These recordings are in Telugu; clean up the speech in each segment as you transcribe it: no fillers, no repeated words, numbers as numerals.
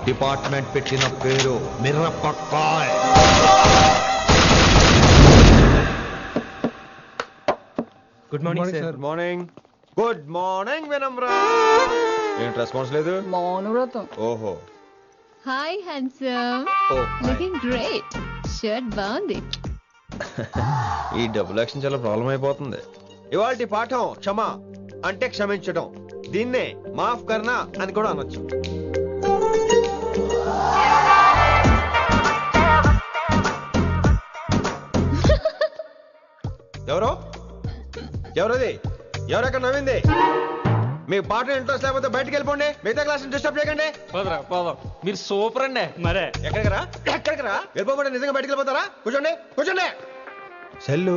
డిపార్ట్మెంట్ పెట్టిన పేరు మిరపకాయ్. Good morning sir. Good morning. Good morning Vinamra. ఏంటి రెస్పాన్స్ లేదు? మౌనవ్రతం. ఓహో. Hi handsome. Looking great. Shirt బాగుంది. ఈ డబుల్ యాక్షన్ చాలా ప్రాబ్లం అయిపోతుంది. ఇవాల్టి పాఠం క్షమ అంటే క్షమించడం. దీన్నే మాఫ్ కర్నా అని కూడా అనొచ్చు. ఎవరో ఎవరది? ఎవరెక్కడ నవ్వింది? మీ పాట ఇంట్రెస్ట్ లేకపోతే బయటకు వెళ్ళిపోండి. మిగతా క్లాస్ డిస్టర్బ్ చేయకండి. మీరు సూపర్ అండి. మరే ఎక్కడికి రా వెళ్ళిపోకుండా నిజంగా బయటకు వెళ్ళిపోతారా? కూర్చోండి కూర్చోండి. సెల్లు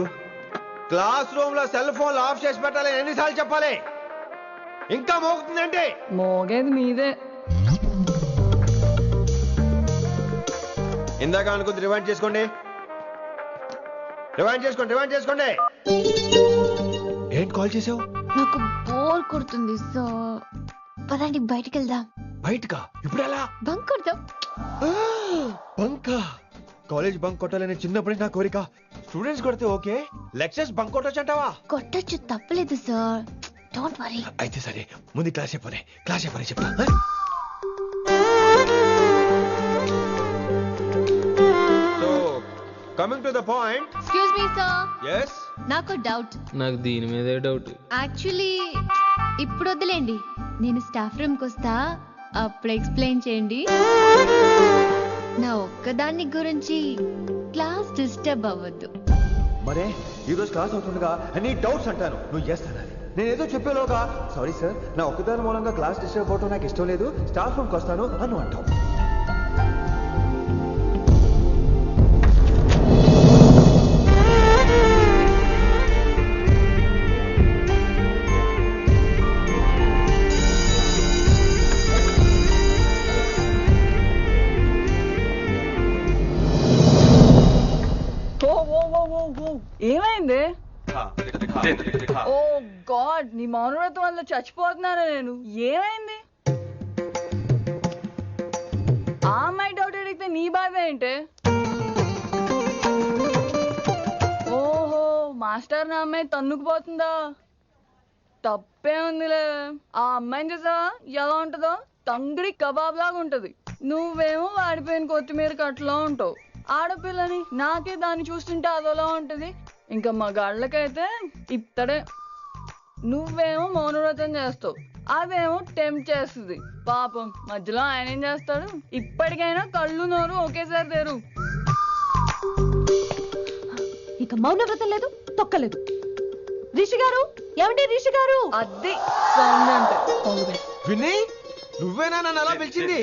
క్లాస్ రూమ్ లో సెల్ ఫోన్ ఆఫ్ చేసి పెట్టాలి. ఎన్నిసార్లు చెప్పాలి? ఇంకా మోగుతుందంటే మోగేది మీదే. ఇందాక అనుకుంది రివైండ్ చేసుకోండి. ఏంటి కాల్ చేసావు? నాకు బోర్ కొడుతుంది. సో పదండి బయటికి వెళ్దాం. బయటకా? ఇప్పుడు ఎలా? బంక్ కొడదాం. బంకా? కాలేజ్ బంక్ కొట్టాలని చిన్నప్పుడే నా కోరిక. స్టూడెంట్స్ కొడితే ఓకే, లెక్చర్స్ బంక్ కొట్టొచ్చు అంటావా? కొట్టచ్చు, తప్పలేదు సార్. Don't worry. అయితే సరే, ముందు క్లాస్ చెప్పనే చెప్తా. So coming to the point. Excuse me sir. yes నాకు డౌట్. నాకు దీని మీదే డౌట్. యాక్చువల్లీ ఇప్పుడు వద్దులేండి, నేను స్టాఫ్ రూమ్ కి వస్తా, అప్పుడు ఎక్స్ప్లెయిన్ చేయండి. నా ఒక్కదాన్ని గురించి క్లాస్ డిస్టర్బ్ అవ్వద్దు. మరే ఈ రోజు క్లాస్ అవుతుండగా అన్ని డౌట్స్ అంటాను, నువ్వు చేస్తాను. నేను ఏదో చెప్పేలోగా సారీ సార్, నా ఒక్కదాని మూలంగా క్లాస్ డిస్టర్బ్ అవటం నాకు ఇష్టం లేదు, స్టాఫ్ రూమ్కి వస్తాను అని అంటావు. ఏమైంది? ఓ గాడ్, నీ మౌనవ్రతం వల్ల చచ్చిపోతున్నాను నేను. ఏమైంది? ఆ అమ్మాయి డౌట్ అడిగితే నీ బాధ ఏంటి? ఓహో, మాస్టర్ నా అమ్మాయి తన్నుకుపోతుందా? తప్పే ఉందిలే. ఆ అమ్మాయిని చూసావా ఎలా ఉంటుందో? తంగిడి కబాబ్ లాగా ఉంటది. నువ్వేమో వాడిపోయిన కొత్తిమీర కట్లా ఉంటావు. ఆడపిల్లని నాకే దాన్ని చూస్తుంటే అదోలా ఉంటది. ఇంకా మగాళ్ళకైతే ఇత్తడే. నువ్వేమో మౌనవ్రతం చేస్తావు, అదేమో టెంప్ట్ చేస్తుంది. పాపం మధ్యలో ఆయన ఏం చేస్తాడు? ఇప్పటికైనా కళ్ళు నోరు ఒకేసారి తెరు. ఇక మౌనవ్రతం లేదు, తొక్కలేదు. రిషి గారు, ఏమండి రిషి గారు? అది సౌండ్ అంటే. విని నువ్వేనా నన్ను అలా పిలిచింది?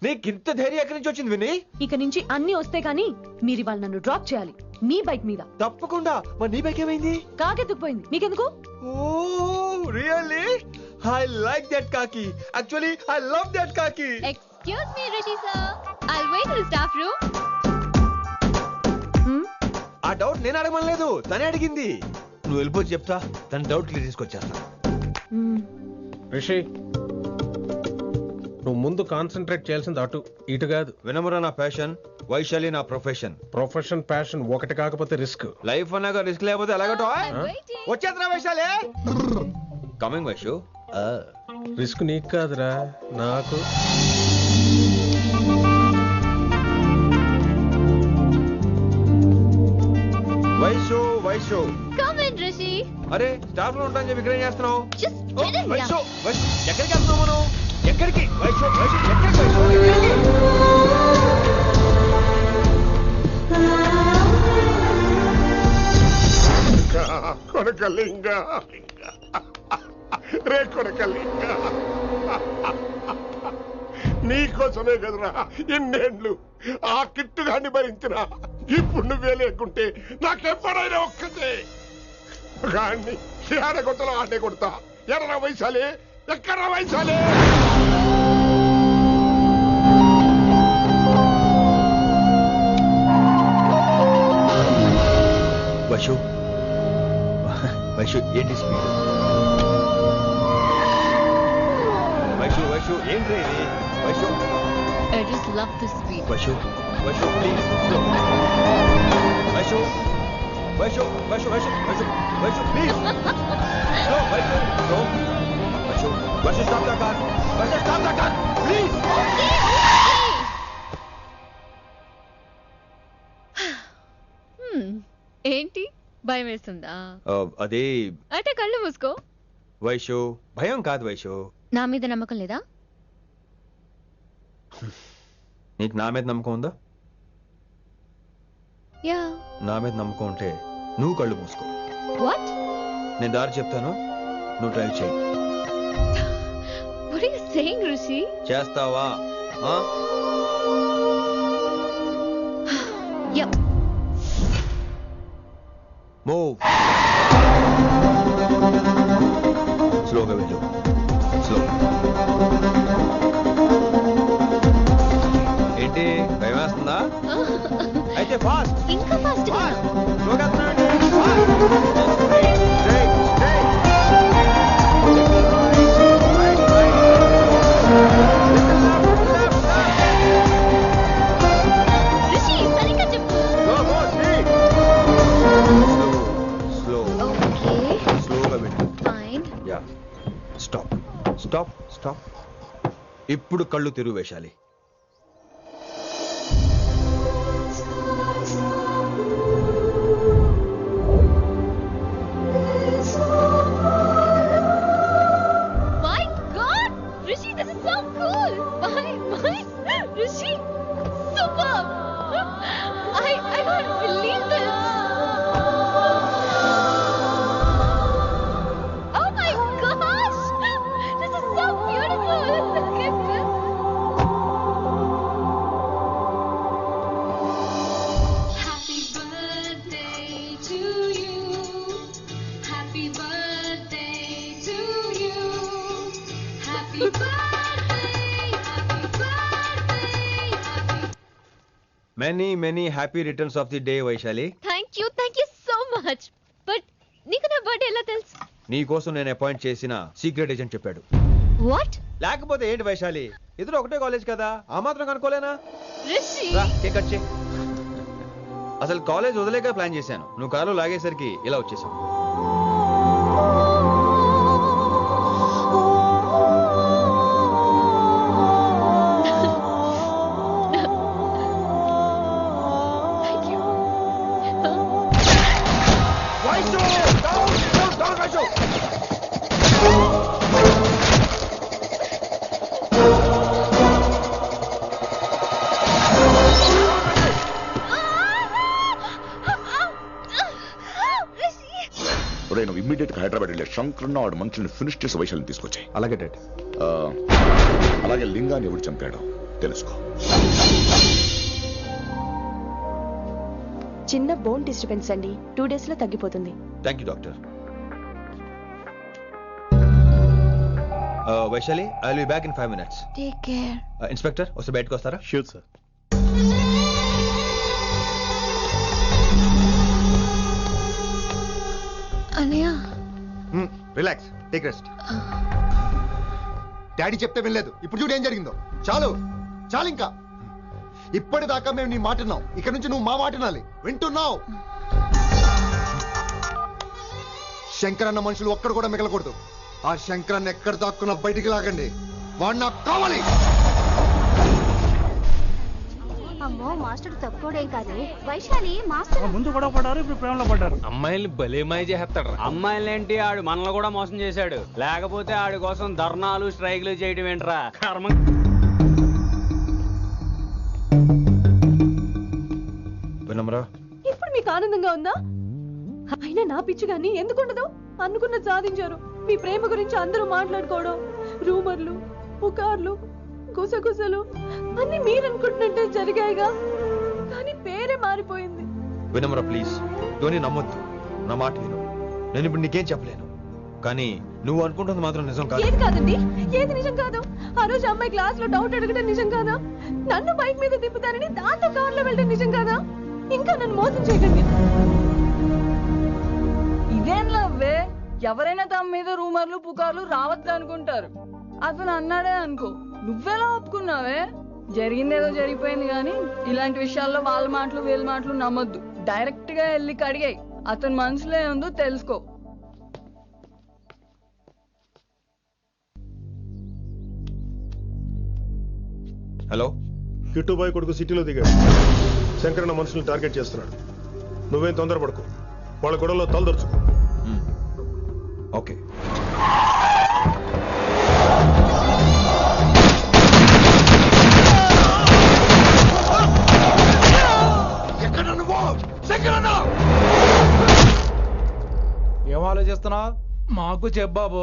నీకింత ధైర్యం ఎక్కడి నుంచి వచ్చింది విని? ఇక నుంచి అన్ని వస్తే కానీ మీరు ఇవాళ నన్ను డ్రాప్ చేయాలి మీ బైక్ మీద. తప్పకుండా. మరి నీ బైక్ ఏమైంది? కాకెత్తుకుపోయింది. మీకెందుకు? Oh really? I like that కాకి. యాక్చువల్లీ ఐ లవ్ దట్ కాకి. Excuse me Rishi sir, I'll wait in staff room. ఆ డౌట్ నేను అడగమనలేదు, తనే అడిగింది. నువ్వు వెళ్ళిపోయి చెప్తా, తన డౌట్ క్లియర్ తీసుకొచ్చేస్తా. రిషి, నువ్వు ముందు కాన్సన్ట్రేట్ చేయాల్సింది అటు ఇటు కాదు. వినమ్ర నా ప్యాషన్, వైశాలి నా ప్రొఫెషన్. ప్రొఫెషన్ ప్యాషన్ ఒకటి కాకపోతే రిస్క్. లైఫ్ అన్నాక రిస్క్ లేకపోతే ఎలాగటో? వచ్చేద్రా వైశాలి. కమింగ్ వైషు. రిస్క్ నీకు కాదురా, నాకు. Vaishu come in Rishi. అరే స్టాఫ్ లో ఉంటాను చెప్పి ఇక్కడ ఏం చేస్తున్నావు? Just get in. వైషు ఎక్కడికి వెళ్తున్నావు మనం? ఎక్కడికి? వైషు ఎక్కడికి? కొడకలింగ రే కొడకలింగ, నీకోసమే కదరా ఎన్నేళ్ళు ఆ కిట్టుగాన్ని భరించినా. ఇప్పుడు నువ్వే లేకుంటే నాకెప్పుడైనా ఒక్కతే గాన్ని ఆడగొట్టలో ఆడే కొడతా. ఎర్ర వైశాలి, ఎక్కడ వైశాలి? వైషు ఏంటి speed? love the sweet. Vaishu, please. Vaishu, please. No, Vaishu, stop the car. Vaishu, stop the car, please. ఏంటి భయం వేస్తుందా? అదే అంటే కళ్ళు మూసుకో. వైషు, భయం కాదు వైషు. నా మీద నమ్మకం లేదా? నీకు నా మీద నమ్మకం ఉందా? యా. నా మీద నమ్మకం ఉంటే నువ్వు కళ్ళు మూసుకో. వాట్? నేను దారి చెప్తాను, నువ్వు డ్రైవ్ చేయి. What are you saying, Rishi? చేస్తావా? Yep. మూవ్. స్లోగా వెళ్ళు. స్లో. ఏంటి భయం వేస్తుందా? అయితే ఫాస్ట్. ఇంకా ఫాస్ట్ గా. స్లోగా రిషి సరిగ్గా చెప్పు. ఓకే. స్లోగా వెళ్ళు. ఫైన్. యా. స్టాప్. ఇప్పుడు కళ్ళు తెరువు వేశాలి. My God, Rishi, this is so cool. My, Rishi, superb. I can't believe this. Oh my gosh, this is so beautiful. Look at this. Happy birthday to you. Happy birthday to you. Happy birthday, happy birthday, happy. Many happy returns of the day Vaishali. Thank you so much. But నీకు నా బర్త్డే ఎలా తెలుసు? నీ కోసం నేను అపాయింట్ చేసిన సీక్రెట్ ఏజెంట్ చెప్పాడు. What? లేకపోతే ఏంటి వైశాలి, ఇద్దరు ఒకటే కాలేజ్ కదా, ఆ మాత్రం కనుక్కోలేనా? Rishi. రా, కేక్ కట్ చేయి. అసలు కాలేజ్ వదిలేక ప్లాన్ చేశాను, నువ్వు కారు లాగేసరికి ఇలా వచ్చేసావు. Thank you. Vaishu! Down, Vaishu! నువ్వు ఇమ్మీడియట్ గా హైదరాబాద్ వెళ్ళే శంకరన్న వాడు మనుషుల్ని ఫినిష్ చేసి వైశాల్ని తీసుకొచ్చాయి. అలాగే డాడ్. అలాగే లింగాన్ని ఎవడు చంపాడో తెలుసుకో. చిన్న బోన్ డిస్టర్బెన్స్ అండి, 2 days లో తగ్గిపోతుంది. Thank you doctor. Vaishali, I will be back in 5 minutes. Take care. Inspector వస్తే బయటకు వస్తారా? Sure sir. అన్నయ్య. Relax, take rest. డాడీ చెప్తే వినలేదు, ఇప్పుడు చూడు ఏం జరిగిందో. చాలు ఇంకా ఇప్పటిదాకా మేము నీ మాట విన్నాం, ఇక నుంచి నువ్వు మా మాట వినాలి. వింటున్నావు? శంకరన్న మనుషులు ఒక్కడు కూడా మిగలకూడదు. ఆ శంకరన్న ఎక్కడ దాక్కున్నా బయటికి లాగండి, వాడు నాకు కావాలి. అమ్మో మాస్టర్ తక్కువడేం కాదే. వైశాలి మాస్టర్ ముందు గొడవ పడ్డారు, ఇప్పుడు ప్రేమలో పడ్డారు. అమ్మాయిల్ని భలే మాయ చేస్తాడు. అమ్మాయిలేంటి, ఆడు మనల్ని కూడా మోసం చేశాడు. లేకపోతే ఆడి కోసం ధర్నాలు స్ట్రైక్లు చేయడం ఏంట్రా కర్మ. వినమ్రా, ఇప్పుడు మీకు ఆనందంగా ఉందా? అయినా నా పిచ్చి గాని ఎందుకుండదు? అనుకున్న సాధించారు. మీ ప్రేమ గురించి అందరూ మాట్లాడుకోవడం, రూమర్లు, పుకార్లు, గుసగుసలు అన్ని మీరనుకుంటున్నట్టే జరిగాయిగా. కానీ పేరే మారిపోయింది. వినమ్రా ప్లీజ్, ధోని నమ్మొద్దు, నా మాట విను. నేను ఇప్పుడు నీకేం చెప్పలేను, కానీ నువ్వు అనుకుంటుంది మాత్రం నిజం కాదు. ఏది కాదండి, ఏది నిజం కాదు? ఆ రోజు అమ్మాయి క్లాస్ లో డౌట్ అడగడం నిజం కాదా? నన్ను బైక్ మీద తిప్పుతారని దాంతో కార్ లో వెళ్ళడం నిజం కాదా? ఇంకా నన్ను మోసం చేయకండి. ఇదేం లవ్వే, ఎవరైనా తమ మీద రూమర్లు పుకార్లు రావద్దు అనుకుంటారు. అతను అన్నాడే అనుకో, నువ్వెలా ఒప్పుకున్నావే? జరిగిందేదో జరిగిపోయింది కానీ ఇలాంటి విషయాల్లో వాళ్ళ మాటలు వీళ్ళ మాటలు నమ్మొద్దు. డైరెక్ట్ గా వెళ్ళి కడిగాయి. అతని మనసులో ఏముందో తెలుసుకో. హలో, కిట్టుబాయ్ కొడుకు సిటీలో దిగాడు. శంకరన్న మనుషుల్ని టార్గెట్ చేస్తున్నాడు. నువ్వేం తొందరపడకు, వాళ్ళ గొడవలో తలదొరుచుకో. ఓకే. ఏం ఆలోచిస్తున్నావు? మాకు చెప్పాబు,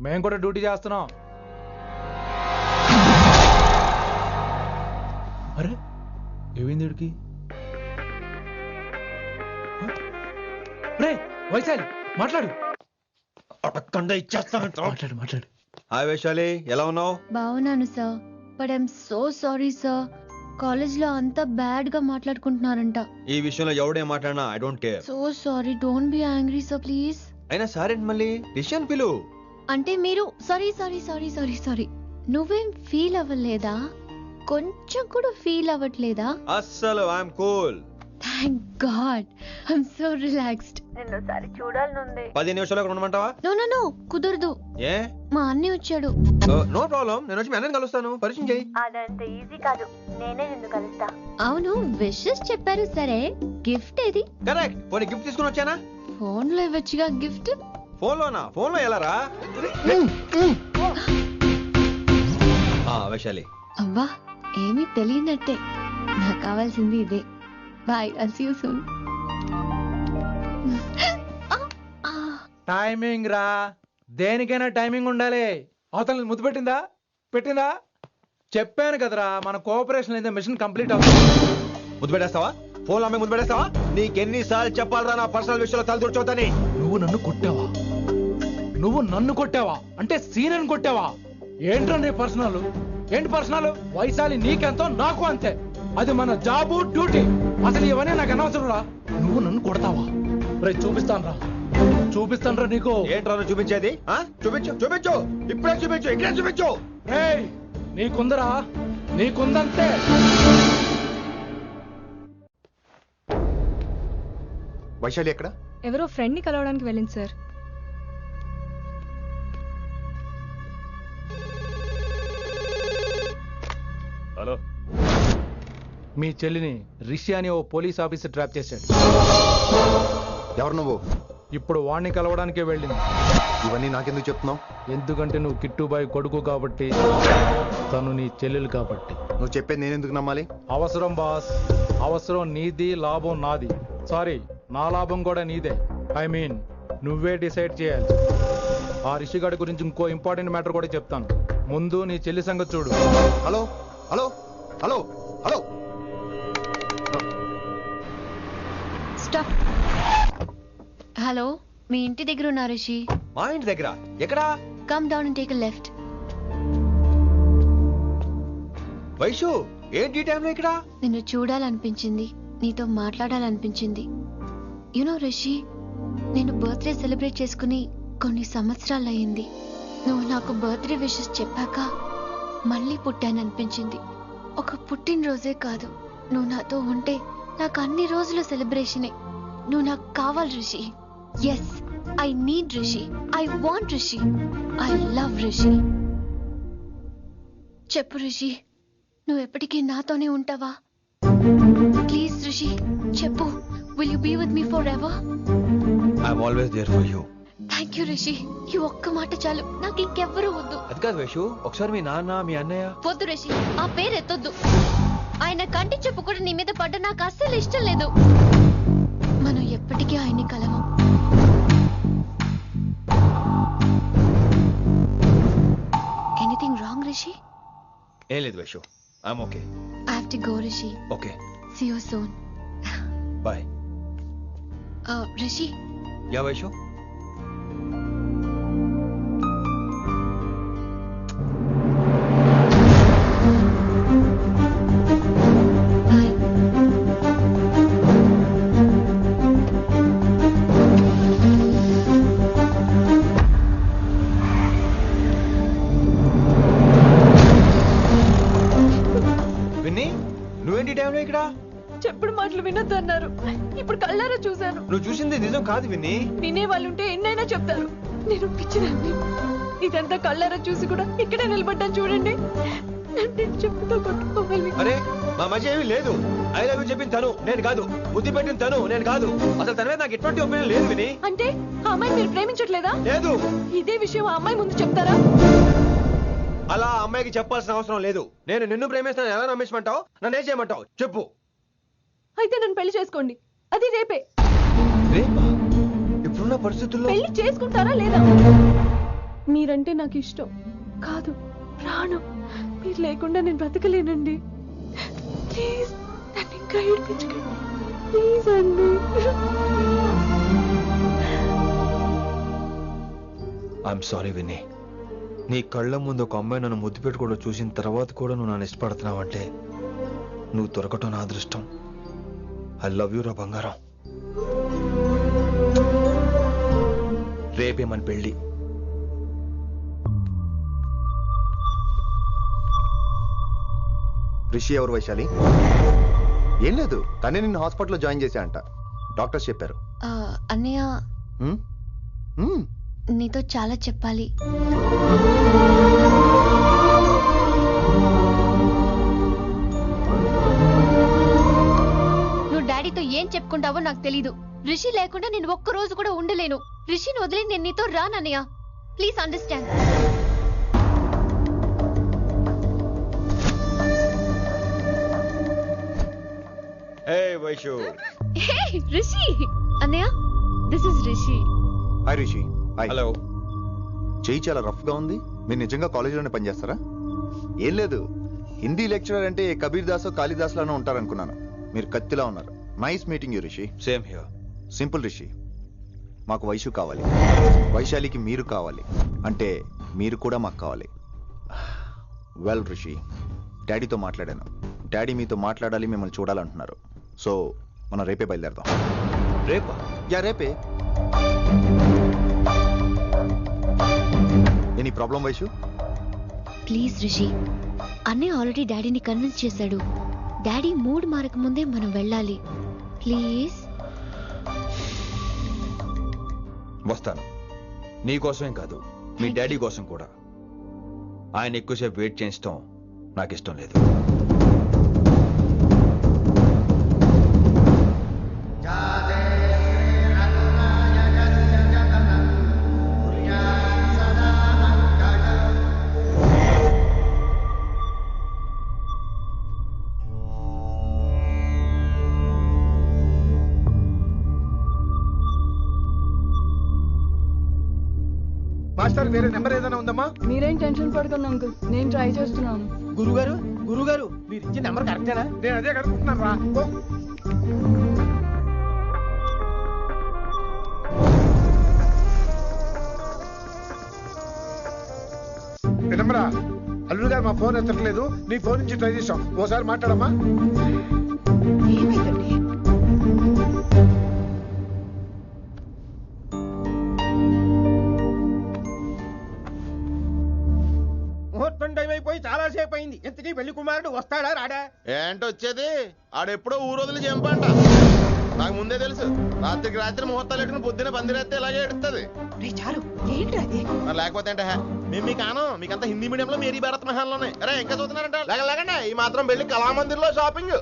మేము కూడా డ్యూటీ చేస్తున్నాం. అరే ఏమైంది వీడికి? రే వైశాలి మాట్లాడు. మాట్లాడు మాట్లాడు. హాయ్ వైశాలి, ఎలా ఉన్నావు? బాగున్నాను sir, but I'm so sorry sir. College లో అంతా బ్యాడ్ గా మాట్లాడుకుంటున్నారంట. ఈ విషయంలో ఎవడే మాట్లాడినా I don't care. So sorry, don't be angry sir please. అయినా సారేంటి మళ్ళీ? డిసిషన్ పిలు. అంటే మీరు sorry sorry sorry sorry sorry నువ్వేం ఫీల్ అవ్వలేదా? కొంచెం కూడా ఫీల్ అవ్వట్లేదా? అస్సలు I'm cool. Thank God, I'm so relaxed. నిన్నోసారి చూడాలనుంది. 10 నిమిషాలు అక్కడ ఉండమంటావా? నో నో నో, కుదరదు. ఏ? మా అన్నయ్య వచ్చాడు. నో ప్రాబ్లం, నేను వచ్చి మీ అన్నని కలుస్తాను. పరిచయం చేయి. అదంత ఈజీ కాదు, నేనే నిన్ను కలుస్తా. అవును, విషెస్ చెప్పారు సరే, గిఫ్ట్ ఏది? కరెక్ట్. పోనీ గిఫ్ట్ తీసుకుని వచ్చానా? ఫోన్ లో ఇవ్వచ్చుగా గిఫ్ట్. ఫోన్ లోనా? ఫోన్ లో ఎలా రా? వైశాలి. అబ్బా, ఏమీ తెలియనట్టే. నాకు కావాల్సింది ఇదే. Bye, I'll see you soon. Timing రా, దేనికైనా టైమింగ్ ఉండాలి. అవతల ముద్దు పెట్టిందా? పెట్టిందా? చెప్పాను కదరా, మన కోఆపరేషన్ అయితే మిషన్ కంప్లీట్ అవుతుంది. ముద్దు పెట్టేస్తావా? ఫోన్ లో ముద్దు పెట్టేస్తావా? నీకెన్నిసార్లు చెప్పాలరా నా పర్సనల్ విషయంలో తల దూర్చోవద్దని? నువ్వు నన్ను కొట్టావా? నువ్వు నన్ను కొట్టావా? అంటే సీనియర్ని కొట్టావా? ఏంట్రా నీ పర్సనల్? ఏంటి పర్సనల్? వైశాలి నీకెంతో నాకు అంతే. అది మన జాబు, డ్యూటీ. అసలు ఇవన్నీ నాకు అనవసరం రా. నువ్వు నన్ను కొడతావా? రేపు చూపిస్తాను రా నీకు. ఏంట్రా నువ్వు చూపించేది? చూపించు చూపించు, ఇప్పుడే చూపించు, ఇక్కడే చూపించు. నీకుందరా, నీకుందంతే. వైశాలి ఎక్కడ? ఎవరో ఫ్రెండ్ ని కలవడానికి వెళ్ళింది సార్. హలో, మీ చెల్లిని రిషి అని ఓ పోలీస్ ఆఫీసర్ ట్రాప్ చేశాడు. ఎవరు నువ్వు? ఇప్పుడు వాణ్ణి కలవడానికే వెళ్ళింది. ఇవన్నీ నాకెందుకు చెప్తున్నావు? ఎందుకంటే నువ్వు కిట్టుబాయి కొడుకు కాబట్టి, తను నీ చెల్లెలు కాబట్టి. నువ్వు చెప్పేది నేను ఎందుకు నమ్మాలి? అవసరం బాస్, అవసరం నీది, లాభం నాది. సారీ, నా లాభం కూడా నీదే. ఐ మీన్ నువ్వే డిసైడ్ చేయాలి. ఆ రిషిగాడి గురించి ఇంకో ఇంపార్టెంట్ మ్యాటర్ కూడా చెప్తాను. ముందు నీ చెల్లి సంగతి చూడు. Hello hello hello hello. Stop. Hello, మీ ఇంటి దగ్గర ఉన్నా రిషి? మా ఇంటి దగ్గర? ఎక్కడా? Come down and take a left. Vaishu, ఏంటి ఈ టైంలో ఇక్కడ? నిన్ను చూడాలనిపించింది, నీతో మాట్లాడాలనిపించింది. యునో రిషి, నేను బర్త్డే సెలబ్రేట్ చేసుకుని కొన్ని సంవత్సరాలయ్యింది. నువ్వు నాకు బర్త్డే విషెస్ చెప్పాక మళ్ళీ పుట్టాననిపించింది. ఒక పుట్టినరోజే కాదు, నువ్వు నాతో ఉంటే నాకు అన్ని రోజుల సెలబ్రేషనే. నువ్వు నాకు కావాలి Rishi. Yes, I need Rishi, I want Rishi, I love Rishi. చెప్పు రిషి, నువ్వు ఎప్పటికీ నాతోనే ఉంటావా? ప్లీజ్ రిషి, చెప్పు. Will you be with me for ever? I'm always there for you. Thank you Rishi. ఈ ఒక్క మాట చాలు, నాకు ఇంకెవ్వరూ వద్దు. అది కాదు వైషు, ఒకసారి మీ నాన్న, మీ అన్నయ్య. వద్దు రిషి, ఆ పేరు ఎత్తొద్దు. ఆయన కంటి చెప్పు కూడా నీ మీద పడ్డ నాకు అస్సలు ఇష్టం లేదు. మనం ఎప్పటికీ ఆయన్ని కలవం. Anything wrong Rishi? ఏం లేదు Vaishu, I'm okay. I have to go Rishi. Okay, see you soon. Bye. Rishi. Yeah Vaishu. ఇక్కడ చెప్పుడు మాటలు వినొద్దు అన్నారు. ఇప్పుడు కళ్ళారా చూశాను. నువ్వు చూసింది నిజం కాదు విన్ని. వినే వాళ్ళుంటే ఎన్నైనా చెప్తారు. నేను పిచ్చిదాన్ని. ఇదంతా కళ్ళారా చూసి కూడా ఇక్కడే నిలబడ్డాను చూడండి. నన్ను చెప్పుతో కొట్టుకోవాలి. అరే మా మధ్య ఏమీ లేదు. ఐ లవ్ యూ చెప్పింది తను, నేను కాదు. బుద్ధి పెట్టింది తను, నేను కాదు. అసలు తన మీద నాకు ఎటువంటి ఒపీనియన్ లేదు విని. అంటే ఆ అమ్మాయిని మీరు ప్రేమించట్లేదా? లేదు. ఇదే విషయం ఆ అమ్మాయి ముందు చెప్తారా? అలా ఆ అమ్మాయికి చెప్పాల్సిన అవసరం లేదు. నేను నిన్ను ప్రేమిస్తాను ఎలా నమ్మించమంటావు? నన్ను ఏం చేయమంటావు చెప్పు. అయితే నన్ను పెళ్లి చేసుకోండి. అది రేపే. రేపా? ఇప్పుడున్న పరిస్థితుల్లో పెళ్లి చేసుకుంటారా లేదా? మీరంటే నాకు ఇష్టం కాదు, ప్రాణం. మీరు లేకుండా నేను బ్రతకలేనండి. ప్లీజ్ నన్ను ఇంకా ఏడిపించకండి. ప్లీజ్ అండి. I'm sorry Vinny. నీ కళ్ళ ముందు ఒక అమ్మాయి నన్ను ముద్దు పెట్టుకోవడం చూసిన తర్వాత కూడా నువ్వు నన్ను ఇష్టపడుతున్నావంటే నువ్వు దొరకటం నా అదృష్టం. ఐ లవ్ యూ రా బంగారం. రేపే మన పెళ్ళి. రిషి ఎవరు వైశాలి? ఏం లేదు, తనే నిన్ను హాస్పిటల్లో జాయిన్ చేశా అంట. డాక్టర్స్ చెప్పారు. అన్నయ్య హ్మ్? హ్మ్. నీతో చాలా చెప్పాలి. నువ్వు డాడీతో ఏం చెప్పుకుంటావో నాకు తెలీదు. రిషి లేకుండా నేను ఒక్క రోజు కూడా ఉండలేను. రిషిని వదిలి నేను నీతో రానన్నయ్య. Please understand. రిషి అన్నయ్య, this is Rishi. Hi Rishi. Hi. Hello. చెయ్యి చాలా రఫ్ గా ఉంది. మీరు నిజంగా కాలేజీలోనే పనిచేస్తారా? ఏం లేదు, హిందీ లెక్చరర్ అంటే కబీర్ దాసో కాళిదాస్ లానో ఉంటారనుకున్నాను. మీరు కత్తిలా ఉన్నారు. Nice meeting you Rishi. Same here. Simple Rishi, మాకు వైషు కావాలి. వైశాలికి మీరు కావాలి. అంటే మీరు కూడా మాకు కావాలి. వెల్ రిషి, డాడీతో మాట్లాడాను. డాడీ మీతో మాట్లాడాలి, మిమ్మల్ని చూడాలంటున్నారు. సో మనం రేపే బయలుదేరదాం. రేపా? యా రేపే. Any problem Vaishu? Please Rishi, అన్నయ్య ఆల్రెడీ డాడీని కన్విన్స్ చేశాడు. డాడీ మూడ్ మారక ముందే మనం వెళ్ళాలి. ప్లీజ్. వస్తాను. నీ కోసమేం కాదు, మీ డాడీ కోసం కూడా. ఆయన ఎక్కువసేపు వెయిట్ చేయించడం నాకు ఇష్టం లేదు. మాస్టర్ వేరే నెంబర్ ఏదైనా ఉందమ్మా? మీరేం టెన్షన్ పడకండి అంకుల్, నేను ట్రై చేస్తున్నాను. గురుగారు మీరు ఇచ్చిన నెంబర్ కరెక్టేనా? నేను అదే కనుక్కుంటున్నాను రా. వినమ్రా, అల్లుడు గారు మా ఫోన్ ఎత్తట్లేదు. నీ ఫోన్ నుంచి ట్రై చేసాం, ఓసారి మాట్లాడమ్మా. ఏమైందండి? ముహూర్తం టైం అయిపోయి చాలా సేపు అయింది. ఇంతకీ పెళ్లి కుమారుడు వస్తాడా రాడా? ఏంటి వచ్చేది? ఆడెప్పుడో ఊరోజులు చెంపంట. నాకు ముందే తెలుసు. రాత్రికి రాత్రి ముహూర్తాలు పెట్టుకుని పొద్దున పందిరేస్తే ఇలాగే ఎడుతుంది. చాలు, ఏంటి అది? మరి లేకపోతే అంటే మేము మీకు ఆనం మీకంతా హిందీ మీడియంలో మేరీ భారత్ మహల్లోనే. అరే ఇంకా చూస్తున్నారంట. లేకండి ఈ మాత్రం పెళ్లి కళామందిర్లో షాపింగ్.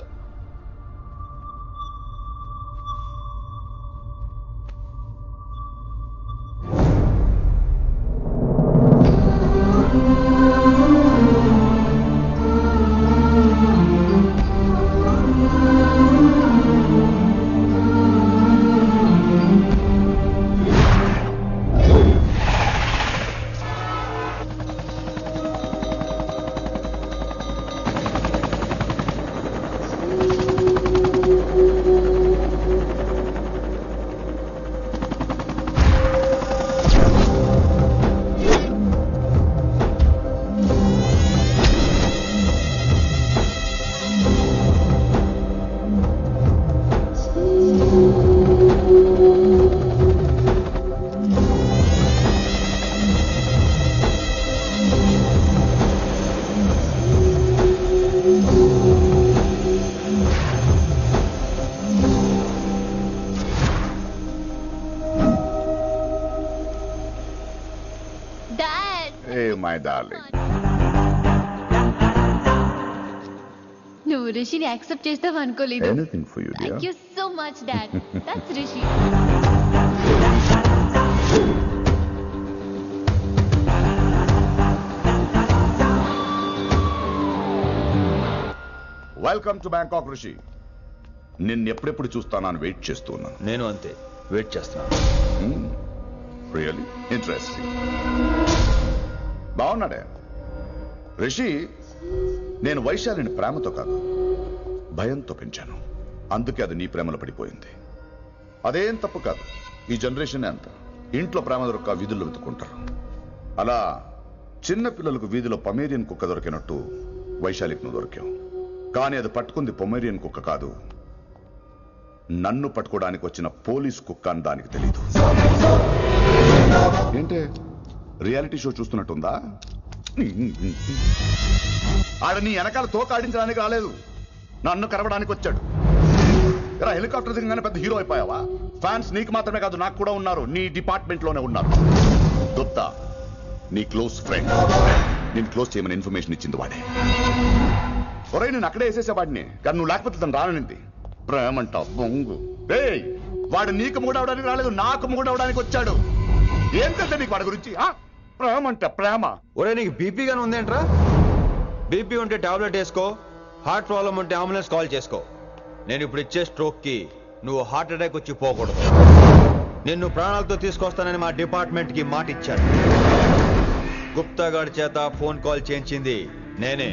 డాడ్ ఏ మై డార్లింగ్, నువ్వు రిషిని యాక్సెప్ట్ చేస్తావు అనుకోలేదు. Anything for you thank you dear. So much dad. That's Rishi. Welcome to Bangkok Rishi. నిన్ను ఎప్పుడెప్పుడు చూస్తానని వెయిట్ చేస్తూ ఉన్నాను. నేను అంతే వెయిట్ చేస్తున్నాను. Really interesting. బాగున్నాడే రిషి. నేను వైశాలిని ప్రేమతో కాదు, భయంతో పెంచాను. అందుకే అది నీ ప్రేమలో పడిపోయింది. అదేం తప్పు కాదు. ఈ జనరేషన్ అంత ఇంట్లో ప్రేమ దొరక్క వీధుల్లో వెతుకుంటారు. అలా చిన్న పిల్లలకు వీధిలో పమేరియన్ కుక్క దొరికినట్టు వైశాలికి నువ్వు దొరికావు. కానీ అది పట్టుకుంది పొమేరియన్ కుక్క కాదు, నన్ను పట్టుకోవడానికి వచ్చిన పోలీస్ కుక్క అని దానికి తెలీదు. ఏంటే రియాలిటీ షో చూస్తున్నట్టుందా? ఆడ నీ వెనకాల తోకాడించడానికి రాలేదు, నన్ను కరవడానికి వచ్చాడు. ఇలా హెలికాప్టర్ దిగగానే పెద్ద హీరో అయిపోయావా? ఫ్యాన్స్ నీకు మాత్రమే కాదు, నాకు కూడా ఉన్నారు. నీ డిపార్ట్మెంట్ లోనే ఉన్నారు. గుప్తా నీ క్లోజ్ ఫ్రెండ్, నేను క్లోజ్ చేయమని ఇన్ఫర్మేషన్ ఇచ్చింది వాడే. ఒరే నేను అక్కడే వేసేసేవాడిని, కానీ నువ్వు లేకపోతే తను రానండి. ప్రేమంట బొంగు. వాడు నీకు మూడవడానికి రాలేదు, నాకు మూడవడానికి వచ్చాడు. ఏం తెలుసా నీకు వాడి గురించి? ప్రేమంట ప్రేమ. ఒరే నీకు బీపీ గానీ ఉందేంట్రా? బీపీ ఉంటే టాబ్లెట్ వేసుకో, హార్ట్ ప్రాబ్లం ఉంటే అంబులెన్స్ కాల్ చేసుకో. నేను ఇప్పుడు ఇచ్చే స్ట్రోక్ కి నువ్వు హార్ట్ అటాక్ వచ్చి పోకూడదు. నిన్ను ప్రాణాలతో తీసుకొస్తానని మా డిపార్ట్మెంట్ కి మాట ఇచ్చాను. గుప్తా గారి చేత ఫోన్ కాల్ చేయించింది నేనే.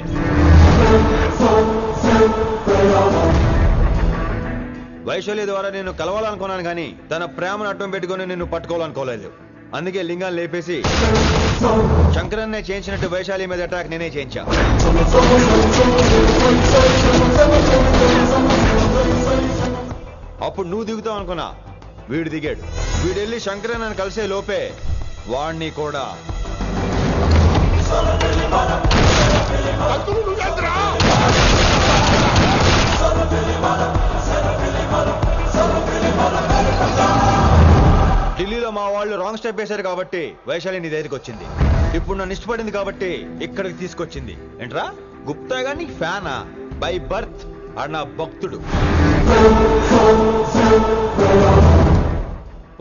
వైశాలి ద్వారా నేను కలవాలనుకున్నాను కానీ తన ప్రేమను అడ్డం పెట్టుకుని నిన్ను పట్టుకోవాలనుకోలేదు. అందుకే లింగాన్ని లేపేసి శంకరన్నే చేయించినట్టు వైశాలి మీద అటాక్ నేనే చేయించా. అప్పుడు నువ్వు దిగుతావు అనుకున్నా, వీడు దిగాడు. వీడు వెళ్ళి శంకరన్నని కలిసే లోపే వాణ్ణి కూడా ఢిల్లీలో మా వాళ్ళు రాంగ్ స్టెప్ వేశారు కాబట్టి వైశాలి నీ దగ్గరికి వచ్చింది. ఇప్పుడు నన్ను ఇష్టపడింది కాబట్టి ఇక్కడికి తీసుకొచ్చింది. ఏంట్రా గుప్తా గాని ఫ్యానా? బై బర్త్ ఆడు నా భక్తుడు.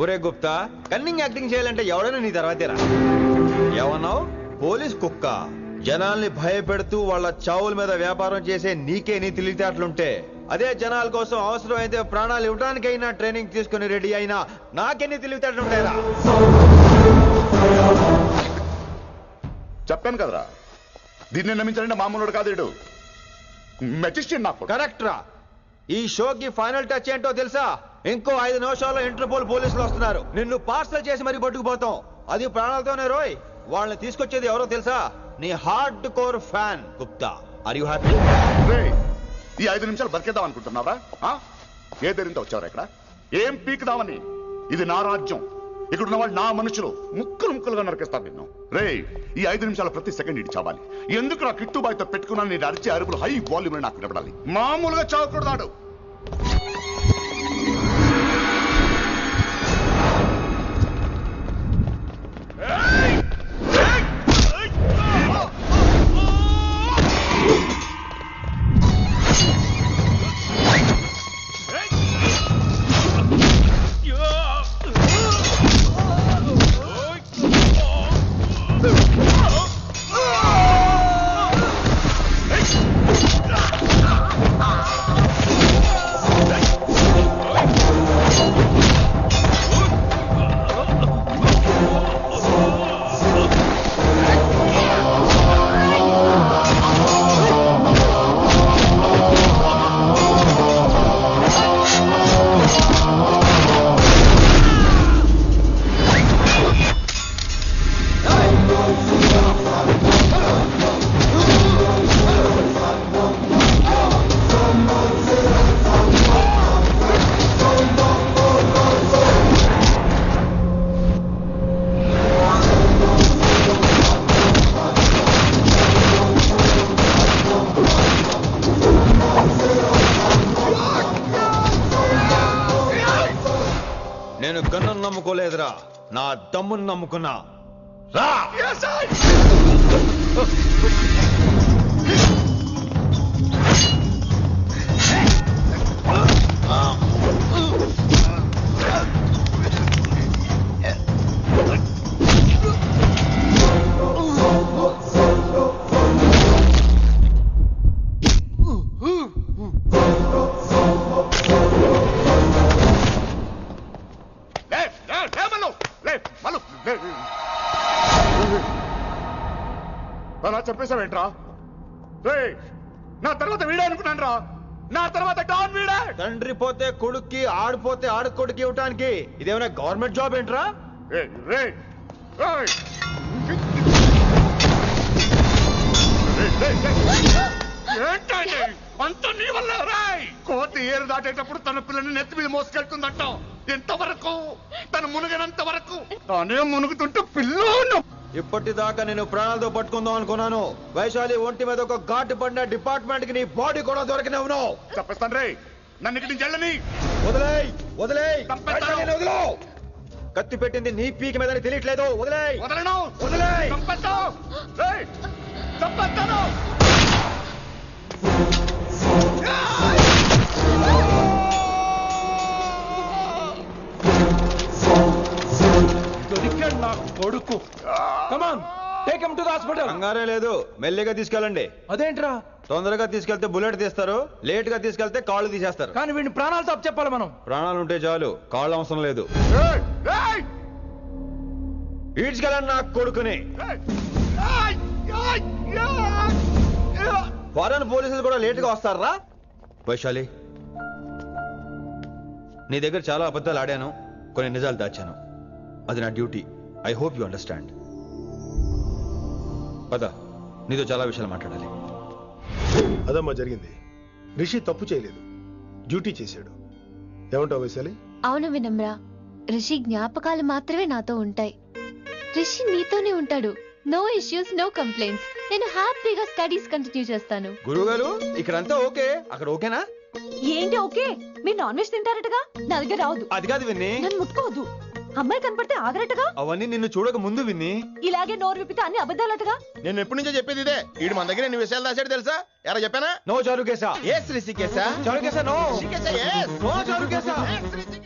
ఒరే గుప్తా, కన్నింగ్ యాక్టింగ్ చేయాలంటే ఎవడైనా నీ తర్వాతేరా. ఏమన్నావు? పోలీస్ కుక్క. జనాల్ని భయపెడుతూ వాళ్ళ చావుల మీద వ్యాపారం చేసే నీకే నీ తెలివితేటలుంటే, అదే జనాల కోసం అవసరమైతే ప్రాణాలు ఇవ్వడానికైనా ట్రైనింగ్ తీసుకుని రెడీ అయినా నాకెన్ని తెలివితేటలుంటాయరా? చెప్పాను కదరా, దీన్ని నమ్మించాలంటే మామూలుడు కాదు. వీడు మెజిస్ట్రియన్. నాకు కరెక్ట్ రా. ఈ షోకి ఫైనల్ టచ్ ఏంటో తెలుసా? ఇంకో 5 నిమిషాల్లో ఇంటర్పోల్ పోలీసులు వస్తున్నారు. నిన్ను పార్సల్ చేసి మరీ పట్టుకుపోతాం. అది ప్రాణాలతోనే రోయ్. వాళ్ళని తీసుకొచ్చేది ఎవరో తెలుసా? నీ hard core fan Gupta. Are you happy? ఈ 5 నిమిషాలు బతికేద్దాం అనుకుంటున్నావా? ఏ ధైర్యంతో వచ్చారా ఇక్కడ? ఏం పీకుదామని? ఇది నా రాజ్యం. ఇక్కడున్న వాళ్ళు నా మనుషులు. ముక్కలు ముక్కలుగా నరికేస్తాను నిన్ను. ఈ 5 నిమిషాలు ప్రతి సెకండ్ ఇటు చావాలి. ఎందుకు నా కిట్టుబాయ్తో పెట్టుకున్నాను? నేను అరిచే అరుపులు హై వాల్యూమ్ నాకు వినపడాలి. మామూలుగా చావకూడదాడు. నేను గన్నును నమ్ముకోలేదురా, నా దమ్మును నమ్ముకున్నా. రా. అలా చెప్పేశావేంట్రా? నా తర్వాత వీడే అనుకున్నాను రా. నా తర్వాత డాన్ వీడే. తండ్రి పోతే కొడుక్కి, ఆడిపోతే ఆడుకొడుకి ఇవ్వటానికి ఇదేమైనా గవర్నమెంట్ జాబ్ ఏంట్రా? ఏంటండి అంత నీ వల్ల రాయ్? కోతి ఏరు దాటేటప్పుడు తన పిల్లని నెత్తి మీద మోసుకెళ్తుందంట. ఎంతవరకు? తను మునిగినంత వరకు. తానే మునుగుతుంటే పిల్లను ఇప్పటిదాకా నేను ప్రాణాలతో పట్టుకుందాం అనుకున్నాను. వైశాలి ఒంటి మీద ఒక ఘాటు పడిన డిపార్ట్మెంట్ కి నీ బాడీ కూడా దొరికినవును. చెప్పేస్తాను రే. నన్ను ఇక్కడి నుంచి వెళ్ళని. వదిలేయ్, వదిలేయ్, వదిలో. కత్తి పెట్టింది నీ పీకి మీద తెలియట్లేదు. వదిలేయ్. వదలను. వదిలేయ్. చంపేస్తాను. దొరికాడు నా కొడుకు. Come on, take him to the hospital. కంగారే లేదు, మెల్లిగా తీసుకెళ్ళండి. అదేంట్రా? తొందరగా తీసుకెళ్తే బుల్లెట్ తీస్తారు, లేట్ గా తీసుకెళ్తే కాళ్ళు తీసేస్తారు. కానీ వీడిని ప్రాణాలతో చెప్పాలి మనం. ప్రాణాలు ఉంటే చాలు, కాళ్ళు అవసరం లేదు. ఈడ్చుకెళ్ళండి నా కొడుకుని. ఫారెన్ పోలీసులు కూడా లేట్ గా వస్తారా? వైశాలి, నీ దగ్గర చాలా అబద్ధాలు ఆడాను, కొన్ని నిజాలు దాచాను. అది నా duty. I hope you understand. పద, నీతో చాలా విషయాలు మాట్లాడాలి. అదమ్మా జరిగింది. రిషి తప్పు చేయలేదు, డ్యూటీ చేశాడు. ఏమంటావు వైశాలి? అవును వినమ్రా, రిషి జ్ఞాపకాలు మాత్రమే నాతో ఉంటాయి. రిషి నీతోనే ఉంటాడు. No issues, no complaints. నేను హ్యాపీగా స్టడీస్ కంటిన్యూ చేస్తాను. గురుగారు, ఇక్కడంతా ఓకే, అక్కడ ఓకేనా? ఏంటి ఓకే? మీరు నాన్ వెజ్ తింటారటగా? నా దగ్గర రావద్దు. అది కాదు విన్ని. నన్ను ముట్టుకోవద్దు. అమ్మాయి కనపడితే ఆగరటగా? అవన్నీ నిన్ను చూడక ముందు విన్ని. ఇలాగే నోరు విప్పితే అన్ని అబద్ధాలటగా? నేను ఎప్పటి నుంచో చెప్పేది ఇదే. వీడు మన దగ్గర ఎన్ని విషయాలు దాచాడు తెలుసా? ఎలా చెప్పానా? నో చారు కేసా. ఏ శ్రీ కేసా? చారు కేసా నో. శ్రీ కేసా, yes. నో చారు కేసా.